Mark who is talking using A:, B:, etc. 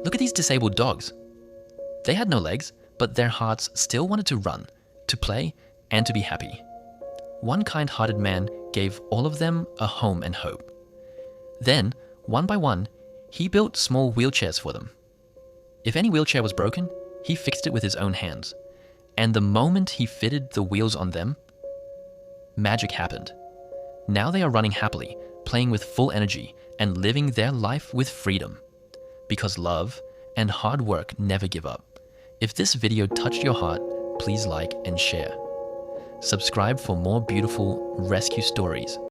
A: Look at these disabled dogs. They had no legs, but their hearts still wanted to run, to play, and to be happy. One kind-hearted man gave all of them a home and hope. Then, one by one, he built small wheelchairs for them. If any wheelchair was broken, he fixed it with his own hands. And the moment he fitted the wheels on them, magic happened. Now they are running happily, playing with full energy, and living their life with freedom. Because love and hard work never give up. If this video touched your heart, please like and share. Subscribe for more beautiful rescue stories.